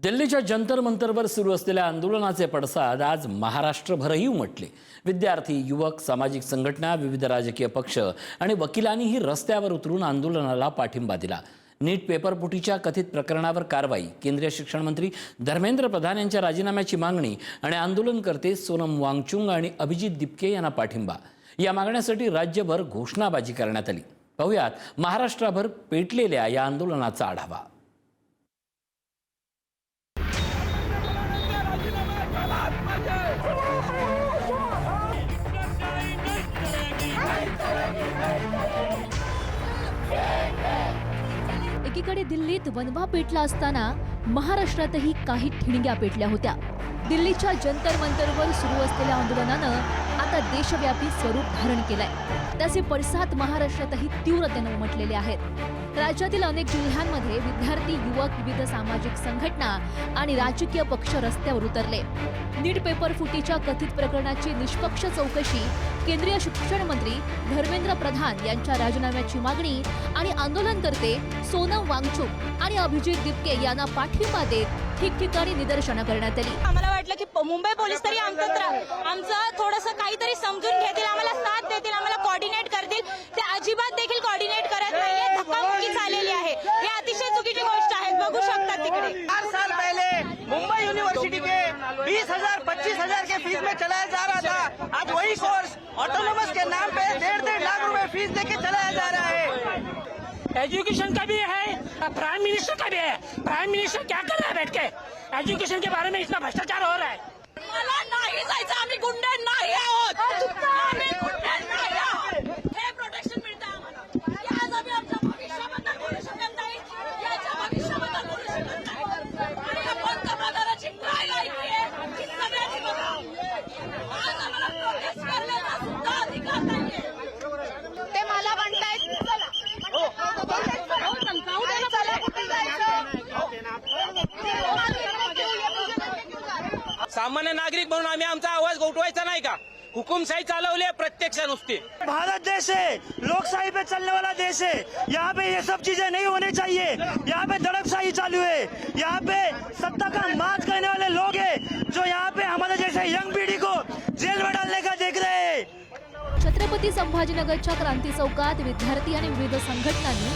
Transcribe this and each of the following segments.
दिल्लीच्या जंतर मंतरवर सुरू असलेल्या आंदोलनाचे पडसाद आज महाराष्ट्रभरही उमटले। विद्यार्थी, युवक, सामाजिक संघटना, विविध राजकीय पक्ष आणि वकिलांनीही रस्त्यावर उतरून आंदोलनाला पाठिंबा दिला। नीट पेपरफुटीच्या कथित प्रकरणावर कारवाई, केंद्रीय शिक्षण मंत्री धर्मेंद्र प्रधान यांच्या राजीनाम्याची मागणी आणि आंदोलनकर्ते सोनम वांगचुक आणि अभिजित दिपके यांना पाठिंबा। या मागण्यासाठी राज्यभर घोषणाबाजी करण्यात आली। पाहुयात महाराष्ट्रभर पेटलेल्या या आंदोलनाचा आढावा। एकीकडे दिल्लीत वनवा पेटला असताना महाराष्ट्रातही काही ठिणग्या पेटल्या होत्या। दिल्लीच्या जंतर मंतरवर सुरू असलेल्या आंदोलनानं आता देशव्यापी स्वरूप धारण केलंय। त्याचे पडसाद महाराष्ट्रातही तीव्रतेने उमटलेले आहेत। राज्यातील अनेक जिल्ह्यांमध्ये विद्यार्थी, युवक, विविध सामाजिक संघटना आणि राजकीय पक्ष रस्त्यावर उतरले। नीट पेपर फुटीच्या कथित प्रकरणाची निष्पक्ष चौकशी, केंद्रीय शिक्षण मंत्री धर्मेंद्र प्रधान यांच्या राजीनाम्याची मागणी आणि आंदोलनकर्ते सोनम वांगचुक आणि अभिजित दिपके यांना पाठिंबा देत ठिकठिकाणी निदर्शनं करण्यात आली। आम्हाला वाटलं की मुंबई पोलीस तरी आमचं थोडंसं काहीतरी समजून घेतील, आम्हाला साथ देतील, आम्हाला कोऑर्डिनेट करतील। ते अजिबात देखील कोऑर्डिनेट करत नाहीये, धक्काबुक्की झालेली आहे। हे अतिशय चुकीची गोष्ट आहे, बघू शकता तिकडे। 4 साल पहले मुंबई यूनिवर्सिटी के 20,000 25,000 के फीस में चलाया जा रहा था। आज वही कोर्स ऑटोनोमस के नाम पे 1.5 लाख रुपए फीस देके चलाया जा रहा है। एजुकेशन का भी है, प्राइम मिनिस्टर का भी है। प्राइम मिनिस्टर क्या कर रहा है बैठ के? एजुकेशन के बारे में इतना भ्रष्टाचार हो रहा है। मला नाही जायचं, आम्ही गुंडे नाही आहोत, आम्ही गुंडे नाही आहोत। हे प्रोटेक्शन मिळतं आम्हाला। आज आम्ही आमच्या भविष्याबद्दल बोलू शकत नाही, याच्या भविष्याबद्दल बोलू शकत नाही। आणि आपण पंतप्रधानाची काय लायकी आहे ही सगळ्यांनी बघा। आज आम्हाला प्रोटेस्ट करण्याचा सुद्धा अधिकार नाहीये। ते मला म्हणतायत चला सामान्य नागरिक म्हणून आम्ही आमचा आवाज गोठवायचा नाही का? हुकुमशाही चालवली है प्रत्यक्ष नुसती। भारत देश है, लोकशाही पे चलने वाला देश है। यहाँ पे ये सब चीजें नहीं होनी चाहिए। यहाँ पे दड़पशाही चालू है। यहाँ पे सत्ता का मात करने वाले लोग हैं जो यहाँ पे हमारे जैसे यंग पीढ़ी को जेल में डालने का देख रहे हैं। छत्रपती संभाजीनगरच्या क्रांती चौकात विद्यार्थी आणि विविध संघटनांनी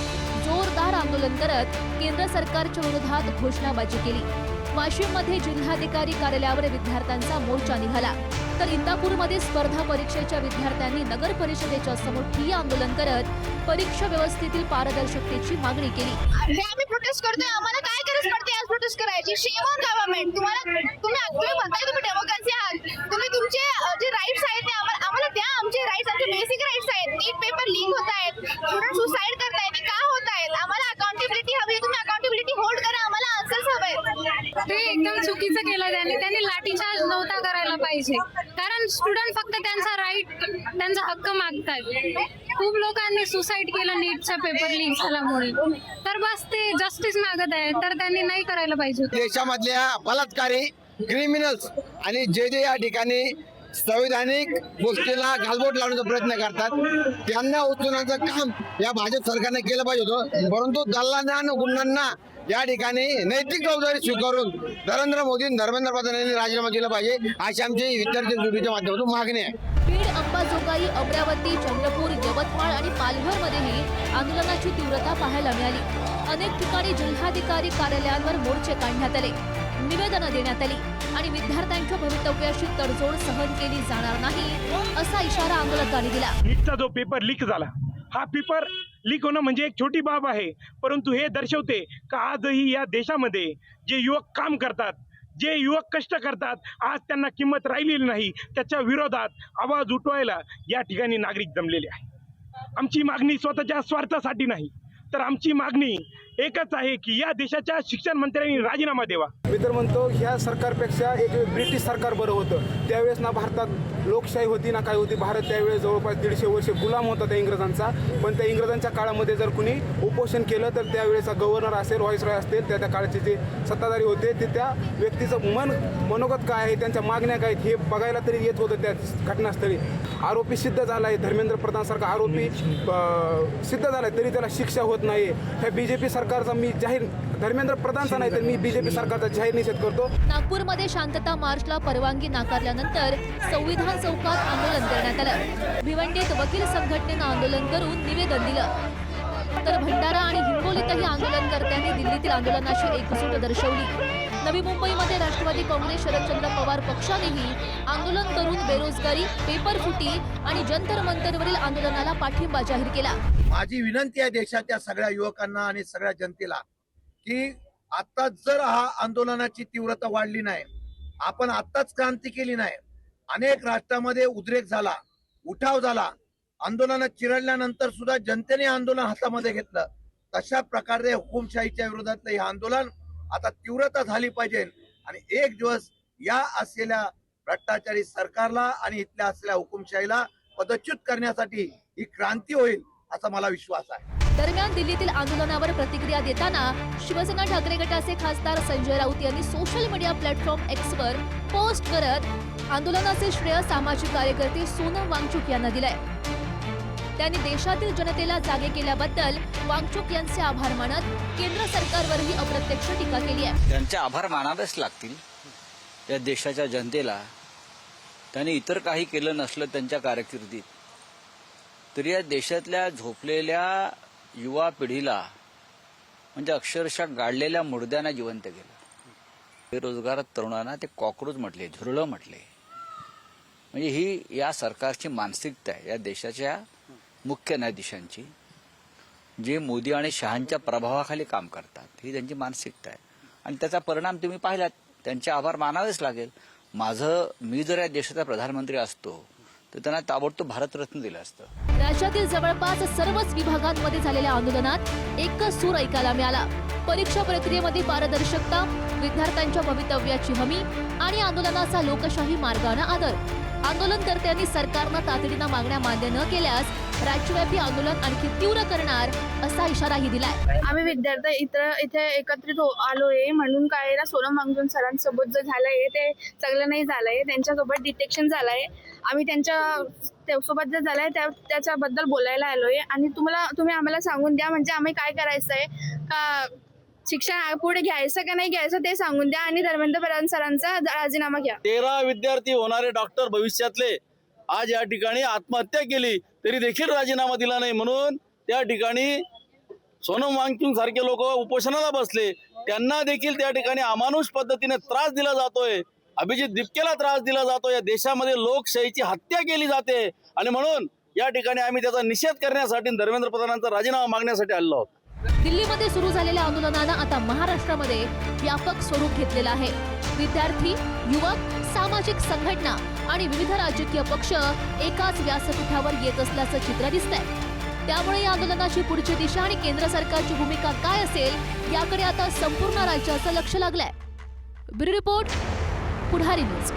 जोरदार आंदोलन करत केंद्र सरकारच्या विरोधात घोषणाबाजी केली। वाशिममध्ये जिल्हाधिकारी कार्यालयावर विद्यार्थ्यांचा मोर्चा निघाला, तर इंदापूरमध्ये स्पर्धा परीक्षेच्या विद्यार्थ्यांनी नगर परिषदेच्या समोर ठिय्या आंदोलन करत परीक्षा व्यवस्थेतील पारदर्शकतेची मागणी केली। आम्ही प्रोटेस्ट करतोय, आम्हाला काय गरज पडते आज प्रोटेस्ट करायची? Shame on government. तुम्ही म्हणताय तुम्ही डेमोक्रेसी आहात, तुम्ही तुमचे जे राईट्स आहेत ते आम्हाला द्या। आमचे राईट्स, आमचे बेसिक राईट्स आहेत। नीट पेपर लीक होत आहेत, स्टुडंट सुसाईड करतायत, का होत आहेत? आम्हाला अकाउंटेबिलिटी हवी आहे, तुम्ही अकाउंटेबिलिटी होल्ड करा, आम्हाला आन्सर्स हवेत। ते एकदम चुकीचं केलं त्यांनी लाठीचार्ज नव्हता करायला पाहिजे, कारण स्टुडंट फक्त त्यांचा राईट, त्यांचा हक्क मागतात। खूप लोकांनी सुसाईड केलं नीटचा पेपर लीक झाल्यामुळे, तर बस ते जस्टिस मागत आहेत, तर त्यांनी नाही करायला पाहिजे। देशामधल्या बलात्कारी क्रिमिनल्स आणि जे या ठिकाणी संविधानिक गोष्टीला घालबोट लावण्याचा प्रयत्न करतात त्यांना उचलण्याचं काम या भाजप सरकारने केलं पाहिजे होतं, परंतु दलालांना आणि गुंडांना या ठिकाणी नैतिक जबाबदारी स्वीकारून नरेंद्र मोदी, धर्मेंद्र प्रधान यांनी राजीनामा दिला पाहिजे, अशी आमची विद्यार्थी जुटीच्या माध्यमातून मागणी आहे। बीड, अंबाजोगाई, अमरावती, चंद्रपूर, यवतमाळ आणि पालघरमध्येही आंदोलनाची तीव्रता पाहायला मिळाली। अनेक ठिकाणी जिल्हाधिकारी कार्यालयांवर मोर्चे काढण्यात आले, निवेदनं देण्यात आली आणि विद्यार्थ्यांच्या भवितव्याशी तडजोड सहन केली जाणार नाही असा इशारा आंदोलकांनी दिला। नीटचा जो पेपर लीक झाला, हा पेपर लीक होणं म्हणजे एक छोटी बाब आहे, परंतु हे दर्शवते का आजही या देशामध्ये जे युवक काम करतात, जे युवक कष्ट करतात, आज त्यांना किंमत राहिलेली नाही। त्याच्या विरोधात आवाज उठवायला या ठिकाणी नागरिक जमलेले आहे। आमची मागणी स्वतःच्या स्वार्थासाठी नाही, तर आमची मागणी एकच आहे की या देशाच्या शिक्षण मंत्र्यांनी राजीनामा द्यावा। मी तर म्हणतो ह्या सरकारपेक्षा एक ब्रिटिश सरकार बरं होतं। त्यावेळेस ना भारतात लोकशाही होती ना काय होती। भारत त्यावेळेस जवळपास 150 वर्ष गुलाम होता त्या इंग्रजांचा, पण त्या इंग्रजांच्या काळामध्ये जर कुणी उपोषण केलं तर त्यावेळेचा गव्हर्नर असेल, व्हाईसरॉय असतील, त्या काळाचे जे सत्ताधारी होते ते त्या व्यक्तीचं मनोगत काय आहे, त्यांच्या मागण्या काय हे बघायला तरी येत होतं त्या घटनास्थळी। आरोपी सिद्ध झाला आहे, धर्मेंद्र प्रधान सारखा आरोपी सिद्ध झाला आहे, तरी त्याला शिक्षा होत नाही। ह्या बीजेपी सरकार सरकारचा मी जाहीर, धर्मेंद्र प्रधानचा नाही तर मी BJP सरकारचा जाहीर निषेध करतो. नागपूरमध्ये शांतता मार्चला परवानगी नाकारल्यानंतर संविधान चौकात आंदोलन करण्यात आलं. भिवंडीत वकील संघटनेनं आंदोलन करून निवेदन दिलं. तर भंडारा आणि हिंगोलीतही आंदोलनकर्त्यांनी दिल्लीतील आंदोलनाची एकजूट दर्शवली. नवी मुंबईमध्ये राष्ट्रवादी काँग्रेस, शरदचंद्र पवार पक्षानेही आंदोलन करून बेरोजगारी, पेपर फुटी आणि जंतर मंतरवरील आंदोलनाला पाठिंबा जाहीर केला. माझी विनंती आहे देशाच्या सगळ्या युवकांना आणि सगळ्या जनतेला की आता जर हा आंदोलनाची तीव्रता वाढली नाही, आपण आत्ताच क्रांती केली नाही, अनेक राष्ट्रामध्ये उद्रेक झाला, उठाव झाला, आंदोलनात चिरडल्यानंतर सुद्धा जनतेने आंदोलन हातामध्ये घेतलं. तशा प्रकारे हुकुमशाहीच्या विरोधातलं हे आंदोलन आता तीव्रता झाली पाहिजे आणि एक दिवस या असलेल्या भ्रष्टाचारी सरकारला आणि इथल्या असलेल्या हुकुमशाहीला पदच्युत करण्यासाठी ही क्रांती होईल असा मला विश्वास आहे. दरम्यान दिल्लीतील आंदोलनावर प्रतिक्रिया देताना शिवसेना ठाकरे गटाचे खासदार संजय राऊत यांनी social media platform Xavier post करत आंदोलनाचे श्रेय सामाजिक कार्यकर्ते सोनम वांगचुक यांना दिलंय. त्यांनी देशातील जनतेला जागे केल्याबद्दल वांगचुक यांचे आभार मानत केंद्र सरकारवरही अप्रत्यक्ष टीका केली आहे. त्यांचे आभार मानावेच लागतील. या देशाच्या जनतेला त्यांनी इतर काही केलं नसलं त्यांच्या कारकिर्दीत तरी या देशातल्या झोपलेल्या युवा पिढीला म्हणजे अक्षरशः गाडलेल्या मुर्द्यांना जिवंत केलं. बेरोजगार तरुणांना ते कॉकरोच म्हटले, झुरळं म्हटले. म्हणजे ही या सरकारची मानसिकता आहे. या देशाच्या मुख्य न्यायाधीशांची जे मोदी आणि शहांच्या प्रभावाखाली काम करतात ही त्यांची मानसिकता आहे आणि त्याचा परिणाम तुम्ही पाहिलात. त्यांचे आभार मानावेच लागेल. मी जर या देशाचा प्रधानमंत्री असतो तर त्यांना ताबडतोब भारतरत्न दिलं असतं. राज्यातील जवळपास सर्वच विभागांमध्ये झालेल्या आंदोलनात एकच सूर ऐकायला मिळाला. परीक्षा प्रक्रियेमध्ये पारदर्शकता, विद्यार्थ्यांच्या भवितव्याची हमी आणि आंदोलनाचा लोकशाही मार्गाने आदर. आंदोलनकर्त्यांनी सरकारनं तातडीनं मागण्या मान्य न केल्यास राज्यव्यापी आंदोलन आणखी तीव्र करणार असा इशाराही दिलाय. आम्ही विद्यार्थी इथे एकत्रित आलोय म्हणून काय ना, सोनम वांगचुक सरांसोबत जे झालंय ते चांगलं नाही झालंय. त्यांच्यासोबत डिटेक्शन झालंय. आम्ही त्यासोबत जे झालंय त्याच्याबद्दल बोलायला आलोय आणि तुम्ही आम्हाला सांगून द्या म्हणजे आम्ही काय करायचंय का, शिक्षण पुढे घ्यायचं का नाही घ्यायचं ते सांगून द्या आणि धर्मेंद्र प्रधान सरांचा राजीनामा घ्या. 13 विद्यार्थी होणारे डॉक्टर भविष्यातले आज या ठिकाणी आत्महत्या केली तरी देखील राजीनामा दिला नाही. म्हणून त्या ठिकाणी सोनम वांगचुक सारखे लोक उपोषणाला बसले. त्यांना देखील त्या ठिकाणी अमानुष पद्धतीने त्रास दिला जातोय. अभिजित दिपकेला त्रास दिला जातो. या देशामध्ये लोकशाहीची हत्या केली जाते आणि म्हणून या ठिकाणी आम्ही त्याचा निषेध करण्यासाठी धर्मेंद्र प्रधानांचा राजीनामा मागण्यासाठी आलो आहोत. दिल्लीमध्ये सुरू झालेल्या आंदोलनानं आता महाराष्ट्रामध्ये व्यापक स्वरूप घेतलेलं आहे. विद्यार्थी, युवक, सामाजिक संघटना आणि विविध राजकीय पक्ष एकाच व्यासपीठावर येत असल्याचं चित्र दिसतंय. त्यामुळे या आंदोलनाची पुढची दिशा आणि केंद्र सरकारची भूमिका काय असेल याकडे आता संपूर्ण राज्याचं लक्ष लागलंय. ब्युरो रिपोर्ट, पुढारी न्यूज.